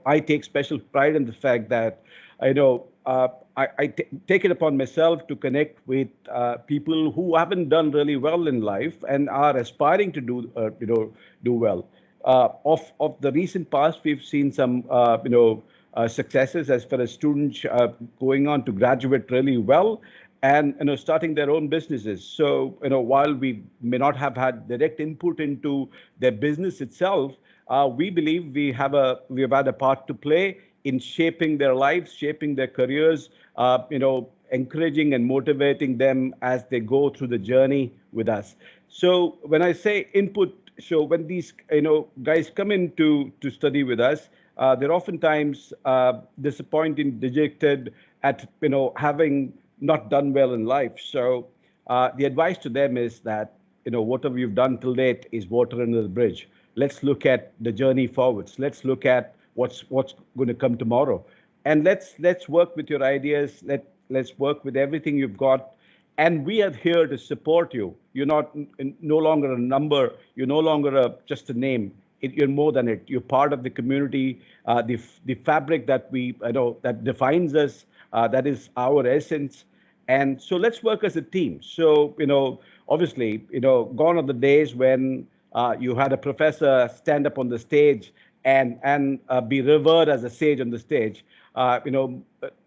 I take special pride in the fact that, I take it upon myself to connect with people who haven't done really well in life and are aspiring to do well. Of the recent past, we've seen some successes as far as students going on to graduate really well and starting their own businesses. So while we may not have had direct input into their business itself, we believe we have had a part to play in shaping their lives, shaping their careers, encouraging and motivating them as they go through the journey with us. So when I say input, so when these guys come in to study with us, they're oftentimes disappointed, dejected at having not done well in life. So the advice to them is that, whatever you've done till date is water under the bridge. Let's look at the journey forwards. Let's look at what's going to come tomorrow, and let's work with your ideas. Let's work with everything you've got, and we are here to support you. You're no longer a number. You're no longer just a name. You're more than it. You're part of the community, the fabric that that defines us. That is our essence. And so let's work as a team. So, obviously, gone are the days when you had a professor stand up on the stage and be revered as a sage on the stage.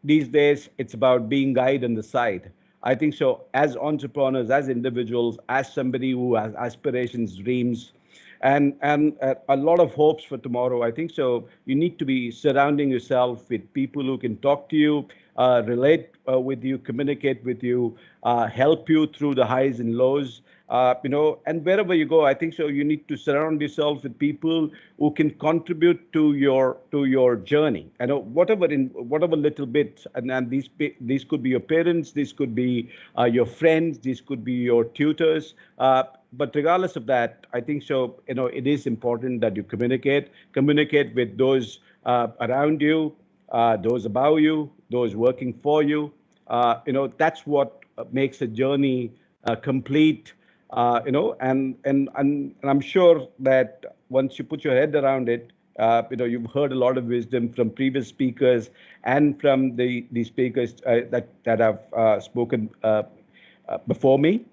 These days it's about being guide on the side. I think so. As entrepreneurs, as individuals, as somebody who has aspirations, dreams, and a lot of hopes for tomorrow. I think so. You need to be surrounding yourself with people who can talk to you, relate with you, communicate with you, help you through the highs and lows. And wherever you go, I think so. You need to surround yourself with people who can contribute to your journey. Whatever little bit, and these could be your parents, these could be your friends, these could be your tutors. But regardless of that, I think so. It is important that you communicate with those around you, those above you, those working for you. That's what makes a journey complete. And I'm sure that once you put your head around it, you've heard a lot of wisdom from previous speakers and from the speakers that have spoken before me.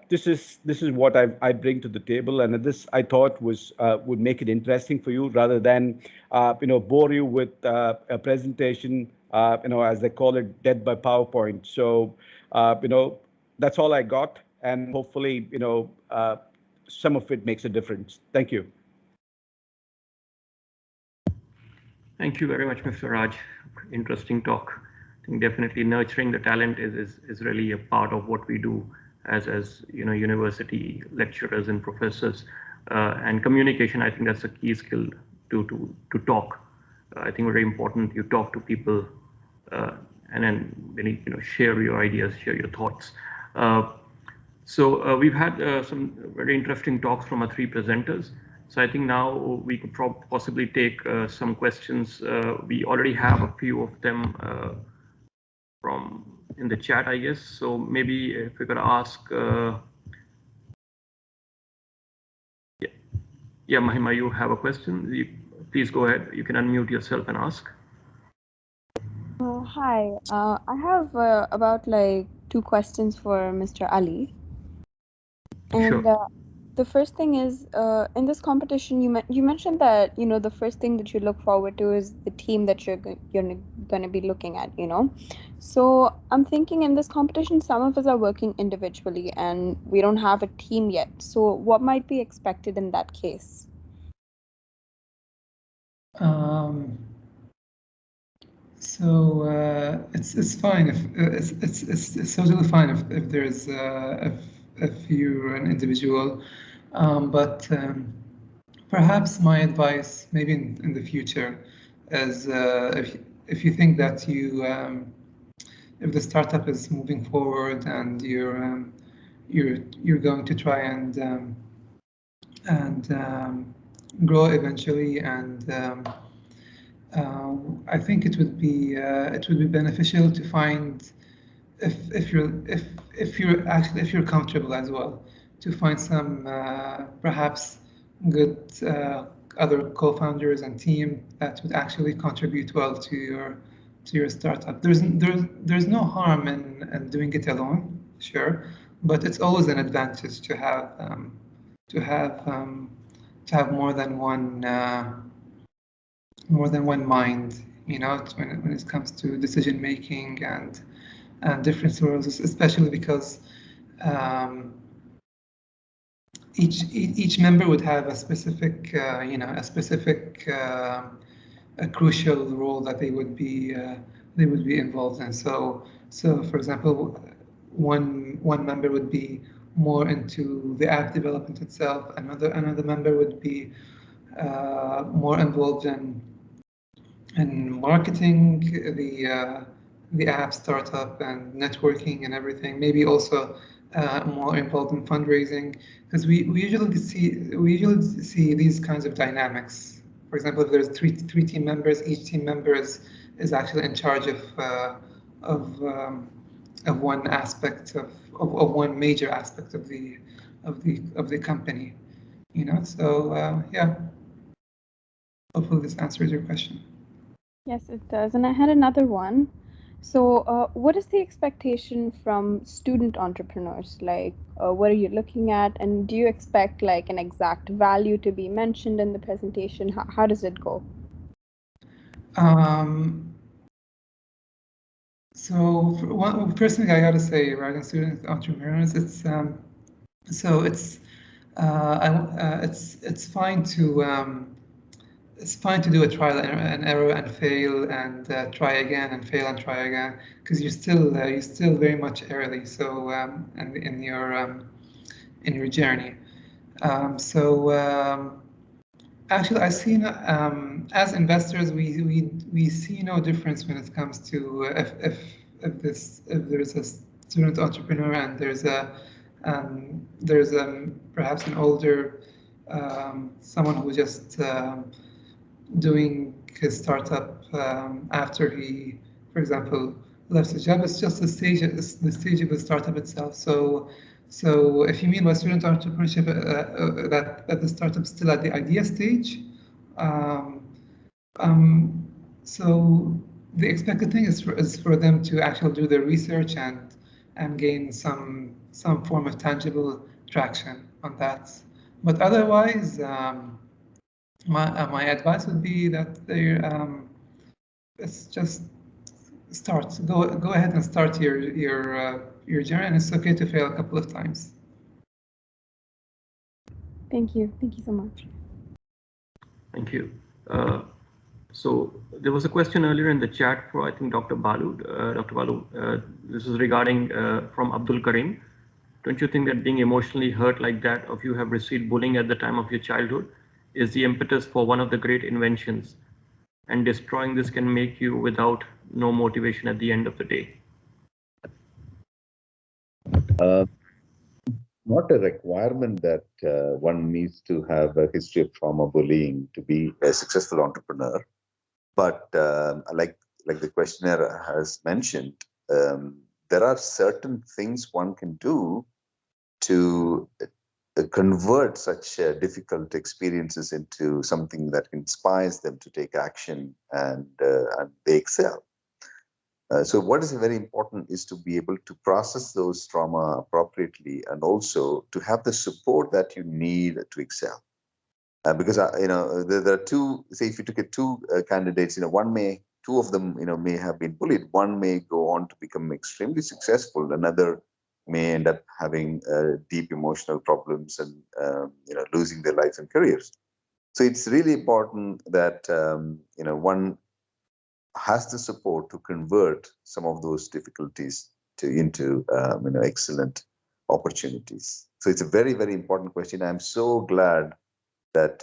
This is what I bring to the table, and this I thought would make it interesting for you rather than bore you with a presentation, as they call it, dead by PowerPoint. So that's all I got, and hopefully some of it makes a difference. Thank you. Thank you very much, Mr. Raj. Interesting talk. I think definitely nurturing the talent is really a part of what we do as university lecturers and professors, and communication. I think that's a key skill to talk. I think very important. You talk to people, and then share your ideas, share your thoughts. So we've had some very interesting talks from our three presenters. So I think now we could possibly take some questions. We already have a few of them from in the chat, I guess. So maybe if we could ask, yeah, Mahima, you have a question? Please go ahead. You can unmute yourself and ask. Hi, I have about like 2 questions for Mr. Ali. And Sure. The first thing is, in this competition, you mentioned that the first thing that you look forward to is the team that you're going to be looking at. So I'm thinking in this competition, some of us are working individually, and we don't have a team yet. So what might be expected in that case? So it's fine if it's totally fine if there's if you're an individual, but perhaps my advice, maybe in the future, is if you think that if the startup is moving forward and you're going to try and grow eventually, and I think it would be beneficial to find, if you're comfortable as well, to find some perhaps good other co-founders and team that would actually contribute well to your startup. There's no harm in doing it alone, sure, but it's always an advantage to have more than one mind, when it comes to decision making and different roles, especially because each member would have a specific a crucial role that they would be involved in. So for example, one member would be more into the app development itself. Another member would be more involved in marketing the app startup and networking and everything. Maybe also more involved in fundraising, because we usually see these kinds of dynamics. For example, if there's three team members, each team member is actually in charge of one aspect of one major aspect of the company, you know. So yeah, hopefully this answers your question. Yes, it does. And I had another one. So, what is the expectation from student entrepreneurs? Like, what are you looking at? And do you expect like an exact value to be mentioned in the presentation? How does it go? So first thing I gotta say, regarding student entrepreneurs, it's it's fine to do a trial and error and fail and try again and fail and try again, because you're still very much early. So in your journey. Actually, I see as investors, we see no difference when it comes to if there's a student entrepreneur and there's perhaps an older someone who just doing his startup after he, for example, left his job. It's just the stage of the startup itself. So if you mean by student entrepreneurship that the startup's still at the idea stage, so the expected thing is for them to actually do their research and gain some form of tangible traction on that. But otherwise, my advice would be that they it's just start. Go ahead and start your journey, and it's okay to fail a couple of times. Thank you so much. Thank you. So there was a question earlier in the chat for, I think, Dr. Balu. Dr. Balu, this is regarding from Abdul Karim. Don't you think that being emotionally hurt like that, of you have received bullying at the time of your childhood, is the impetus for one of the great inventions, and destroying this can make you without no motivation at the end of the day? Not a requirement that one needs to have a history of trauma bullying to be a successful entrepreneur. But like the questionnaire has mentioned, there are certain things one can do to convert such difficult experiences into something that inspires them to take action and they excel. So what is very important is to be able to process those trauma appropriately, and also to have the support that you need to excel. Because there are two. Say if you took two candidates, two of them may have been bullied. One may go on to become extremely successful. Another may end up having deep emotional problems and losing their lives and careers. So it's really important that one has the support to convert some of those difficulties into excellent opportunities. So it's a very, very important question. I'm so glad that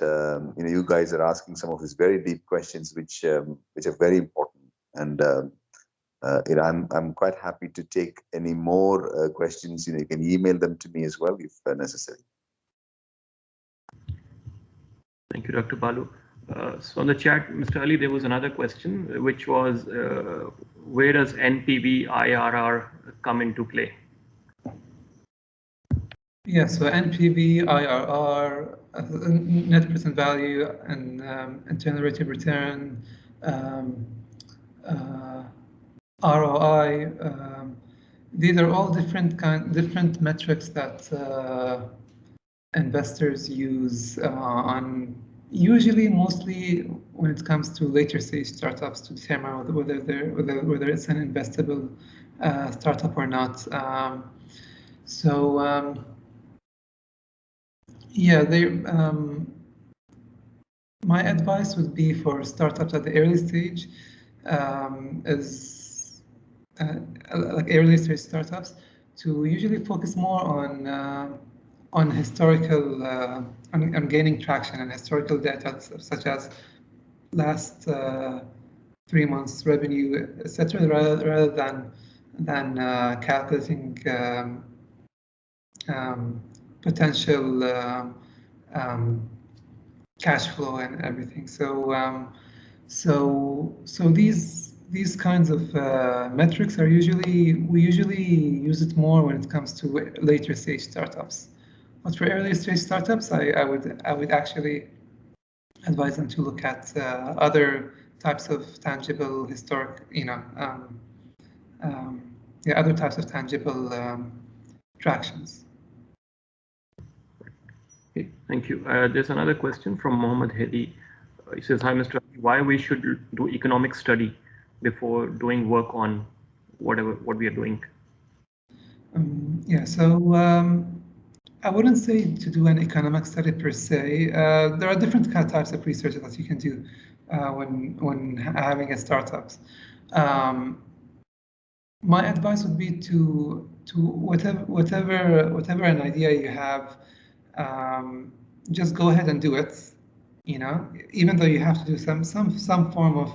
you guys are asking some of these very deep questions, which are very important. And I'm quite happy to take any more questions. You can email them to me as well if necessary. Thank you, Dr. Balu. So on the chat, Mr. Ali, there was another question, which was, where does NPV IRR come into play? Yeah, so NPV, IRR, net present value, and internal rate of return, ROI. These are all different metrics that investors use usually mostly when it comes to later stage startups to determine whether it's an investable startup or not. Yeah, my advice would be for startups at the early stage, like early stage startups, to usually focus more on historical, on gaining traction and historical data, such as last 3 months revenue, etc., rather than calculating potential cash flow and everything. So these kinds of metrics are we usually use it more when it comes to later stage startups. But for earlier stage startups, I would actually advise them to look at other types of tangible historic, other types of tangible tractions. Okay, thank you. There's another question from Mohammed Hedi. He says, "Hi, Mr. Why we should do economic study before doing work on what we are doing?" I wouldn't say to do an economic study per se. There are different types of research that you can do when having a startups. My advice would be to whatever an idea you have, just go ahead and do it. Even though you have to do some form of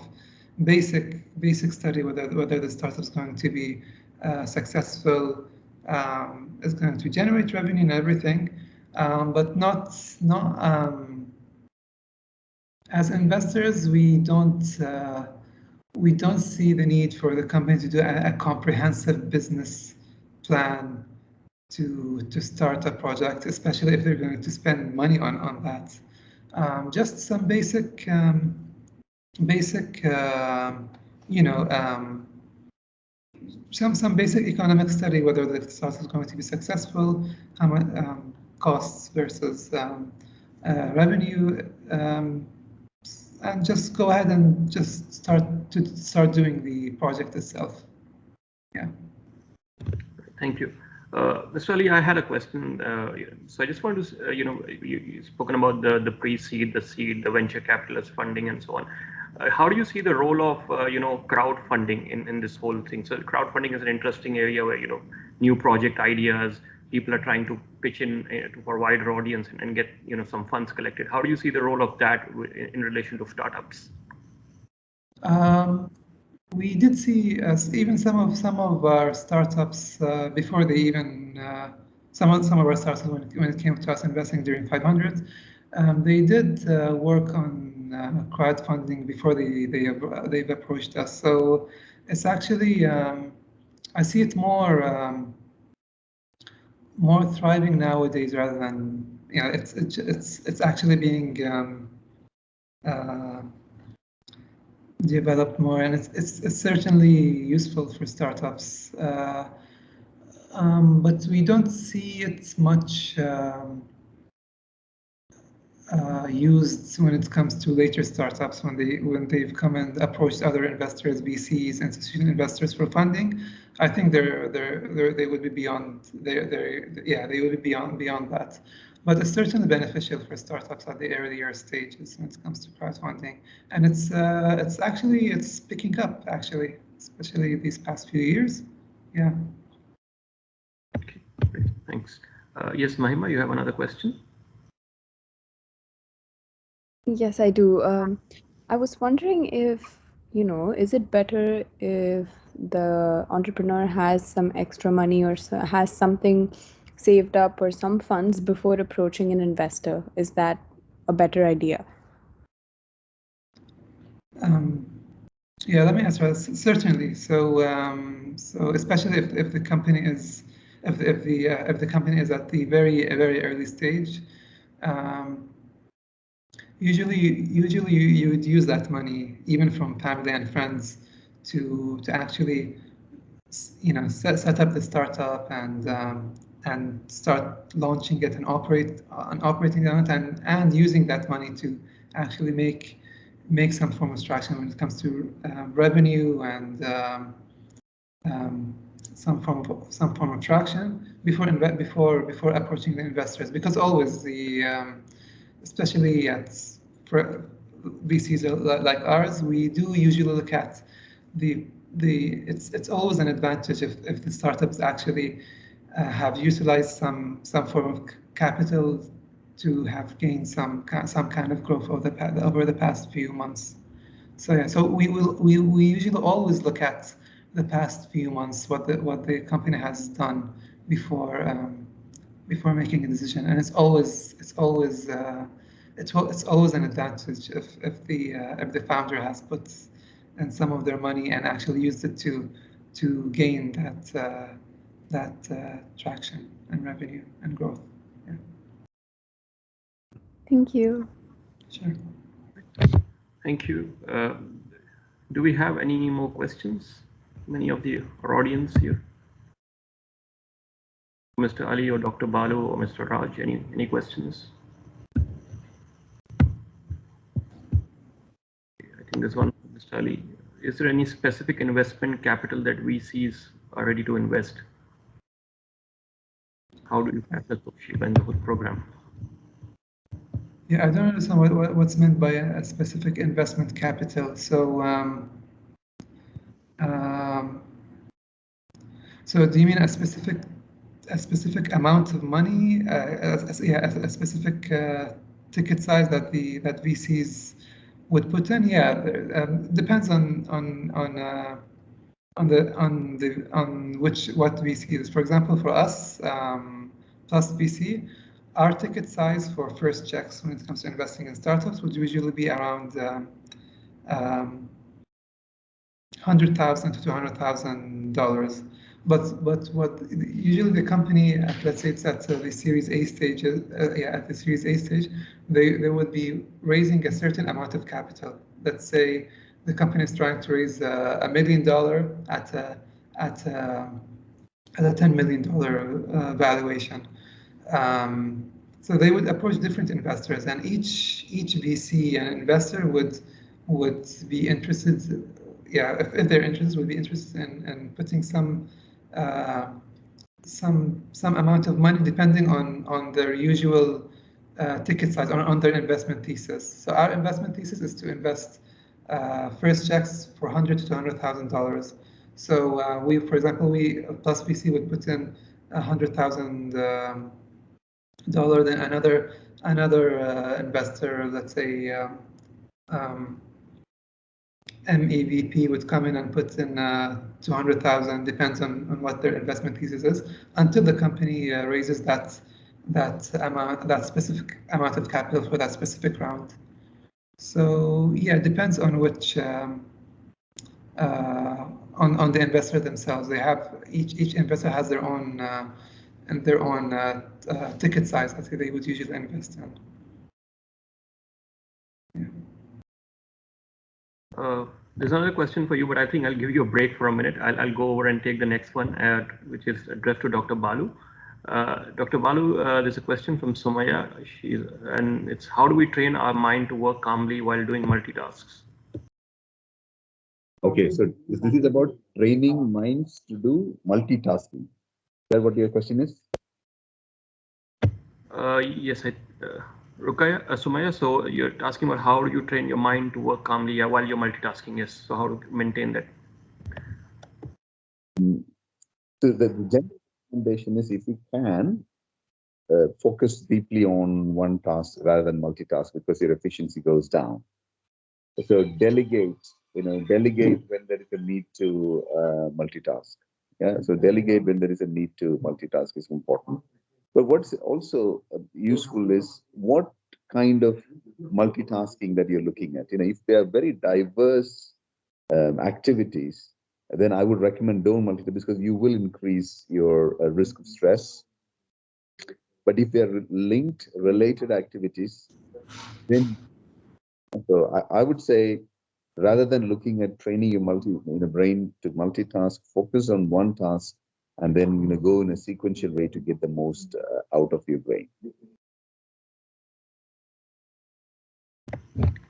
basic study whether the startup is going to be successful, is going to generate revenue and everything, but not as investors, we don't see the need for the company to do a comprehensive business plan to start a project, especially if they're going to spend money on that. Just some basic some basic economic study, whether the startup is going to be successful, how much costs versus revenue, and just go ahead and just start doing the project itself. Yeah. Thank you. Mr. Ali, I had a question. So I just want to, you've spoken about the pre-seed, the seed, the venture capitalist funding, and so on. How do you see the role of, crowdfunding in this whole thing? So crowdfunding is an interesting area where, new project ideas, people are trying to pitch in for a wider audience and get, some funds collected. How do you see the role of that in relation to startups? We did see even some of our startups before they even some of our startups when it came to us investing during 500, they did work on crowdfunding before they've approached us. So it's actually I see it more thriving nowadays rather than it's actually being developed more, and it's certainly useful for startups, but we don't see it much used when it comes to later startups when they've come and approached other investors, VCs, institutional investors for funding. I think they would be beyond they would be beyond that. But it's certainly beneficial for startups at the earlier stages when it comes to crowdfunding, and it's picking up actually, especially these past few years. Yeah. Okay, great, thanks. Yes, Mahima, you have another question? Yes, I do. I was wondering if, is it better if the entrepreneur has some extra money or has something saved up or some funds before approaching an investor? Is that a better idea? Yeah, let me answer that. Certainly. So especially if the company is if the company is at the very early stage, usually you would use that money even from family and friends to actually set up the startup and start launching it and operating on it, and using that money to actually make some form of traction when it comes to revenue and some form of traction before approaching the investors, because always especially for VCs like ours, we do usually look at it's always an advantage if the startups actually have utilized some form of capital to have gained some kind of growth over the past few months. So yeah, so we usually always look at the past few months, what the company has done before before making a decision, and it's always it's always an advantage if the founder has put in some of their money and actually used it to gain that traction and revenue and growth. Yeah, Thank you. sure. Thank you. Do we have any more questions? Many of our audience here. Mr. Ali or Dr. Balu or Mr. Raj, any questions? I think there's one from Mr. Ali. Is there any specific investment capital that VCs are ready to invest? How do you tackle Toshiba and the whole program? Yeah, I don't understand what's meant by a specific investment capital. So, so do you mean a specific amount of money, a specific ticket size that VCs would put in? Yeah, depends on what VC is. For example, for us, Plus VC, our ticket size for first checks when it comes to investing in startups would usually be around $100,000 to $200,000. But what usually the company, let's say it's at the Series A stage, at the Series A stage, they would be raising a certain amount of capital. Let's say the company is trying to raise $1 million at a $10 million valuation. So they would approach different investors, and each VC and investor would be interested. Yeah, if they're interested, would be interested in putting some amount of money depending on their usual ticket size, on their investment thesis. So our investment thesis is to invest first checks for $100,000 to $200,000. So we, for example, Plus VC would put in $100,000, then another investor, let's say MEVP, would come in and put in 200,000, depends on what their investment thesis is, until the company raises that specific amount of capital for that specific round. So yeah, it depends on which on the investor themselves. They have each investor has their own ticket size that they would usually invest in. There's another question for you, but I think I'll give you a break for a minute. I'll go over and take the next one, which is addressed to Dr. Balu. Dr. Balu, there's a question from Sumaya, and it's, how do we train our mind to work calmly while doing multitasks? Okay, so this is about training minds to do multitasking. Is that what your question is? Yes, Sumaya, so you're asking about how do you train your mind to work calmly while you're multitasking? Yes, so how to maintain that? So the general recommendation is, if you can, focus deeply on one task rather than multitask, because your efficiency goes down. So delegate when there is a need to multitask. Yeah, so delegate when there is a need to multitask is important. But what's also useful is what kind of multitasking that you're looking at. If they are very diverse activities, then I would recommend don't multitask, because you will increase your risk of stress. But if they're linked, related activities, then I would say, rather than looking at training your brain to multitask, focus on one task and then go in a sequential way to get the most out of your brain.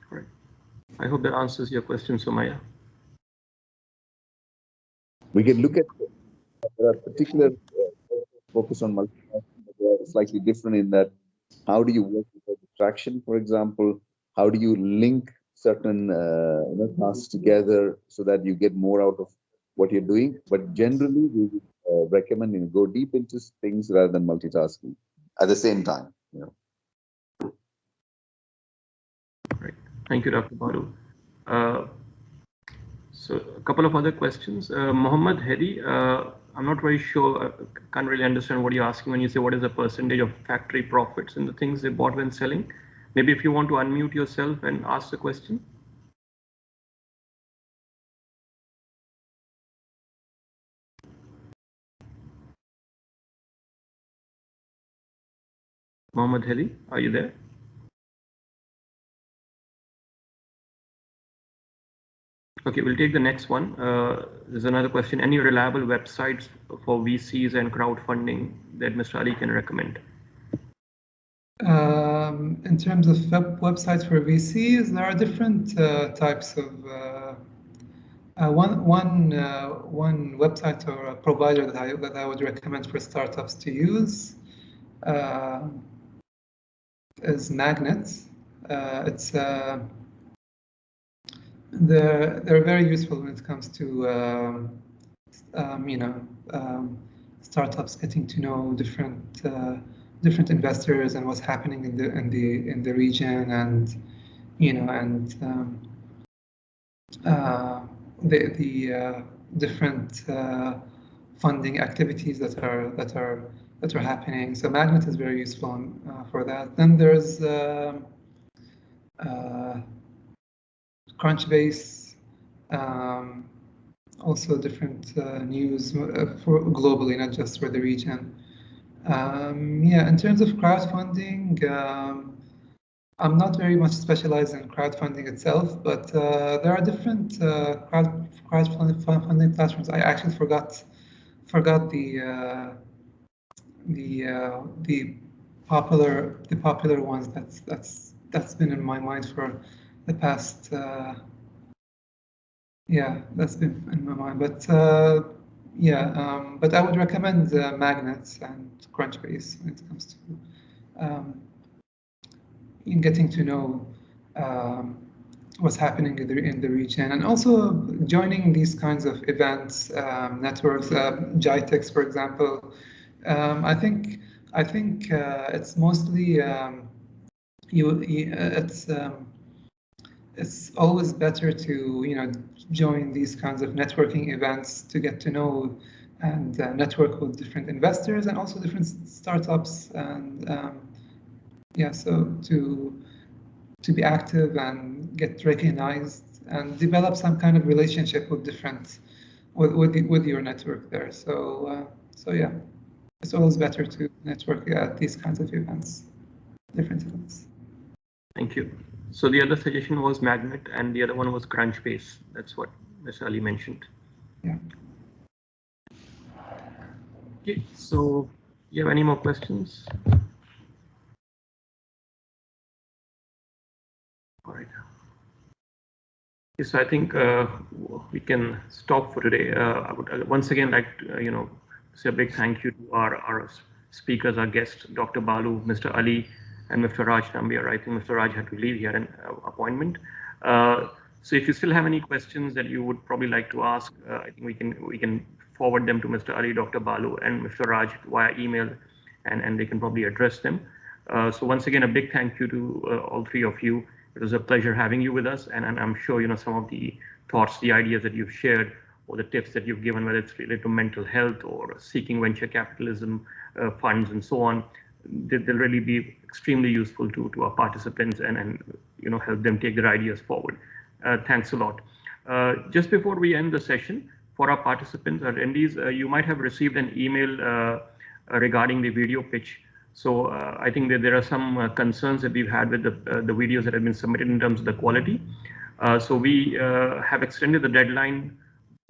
Right. I hope that answers your question, Sumaya. We can look at, there are particular focus on multitasking, but they are slightly different in that, how do you work with a distraction, for example? How do you link certain tasks together so that you get more out of what you're doing? But generally, we would recommend go deep into things rather than multitasking at the same time. Right. Thank you, Dr. Balu. So a couple of other questions. Mohammed Hedi, I'm not very sure, can't really understand what you're asking when you say what is the percentage of factory profits in the things they bought when selling. Maybe if you want to unmute yourself and ask the question. Mohammed Hedi, are you there? Okay, we'll take the next one. There's another question. Any reliable websites for VCs and crowdfunding that Mr. Ali can recommend? In terms of websites for VCs, there are different types of one website or a provider that I would recommend for startups to use is Magnet. It's they're very useful when it comes to startups getting to know different investors and what's happening in the region, and the different funding activities that are happening. So Magnet is very useful for that. Then there's Crunchbase, also different news for globally, not just for the region. In terms of crowdfunding, I'm not very much specialized in crowdfunding itself, but there are different crowdfunding platforms. I actually forgot the popular ones that's been in my mind for the past. That's been in my mind. But but I would recommend Magnets and Crunchbase when it comes to in getting to know what's happening in the region, and also joining these kinds of events, networks, GITEX, for example. I think it's mostly it's always better to join these kinds of networking events to get to know and network with different investors and also different startups, and so to be active and get recognized and develop some kind of relationship with with your network there. So it's always better to network at these kinds of events, different events. Thank you. So the other suggestion was Magnet and the other one was Crunchbase. That's what Mr. Ali mentioned. Yeah. Okay, so you have any more questions? All right. Okay, so I think we can stop for today. I would once again like to, say a big thank you to our speakers, our guests, Dr. Balu, Mr. Ali, and Mr. Raj Nambiar. I think Mr. Raj had to leave. He had an appointment. So if you still have any questions that you would probably like to ask, I think we can forward them to Mr. Ali, Dr. Balu, and Mr. Raj via email, and they can probably address them. So once again, a big thank you to all three of you. It was a pleasure having you with us, and I'm sure some of the thoughts, the ideas that you've shared, or the tips that you've given, whether it's related to mental health or seeking venture capitalism funds and so on, they'll really be extremely useful to our participants and help them take their ideas forward. Thanks a lot. Just before we end the session, for our participants, our attendees, you might have received an email regarding the video pitch. So I think that there are some concerns that we've had with the videos that have been submitted in terms of the quality. So we have extended the deadline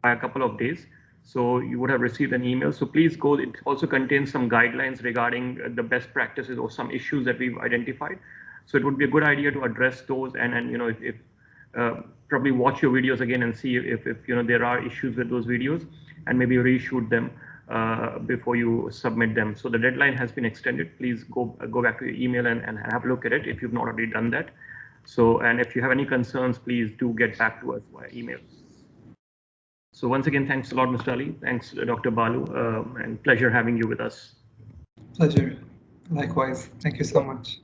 by a couple of days. So you would have received an email. So please go. It also contains some guidelines regarding the best practices or some issues that we've identified. So it would be a good idea to address those and if probably watch your videos again and see if there are issues with those videos, and maybe reshoot them before you submit them. So the deadline has been extended. Please go back to your email and have a look at it if you've not already done that. So, and if you have any concerns, please do get back to us via email. So once again, thanks a lot, Mr. Ali. Thanks, Dr. Balu, and pleasure having you with us. Pleasure. Likewise. Thank you so much.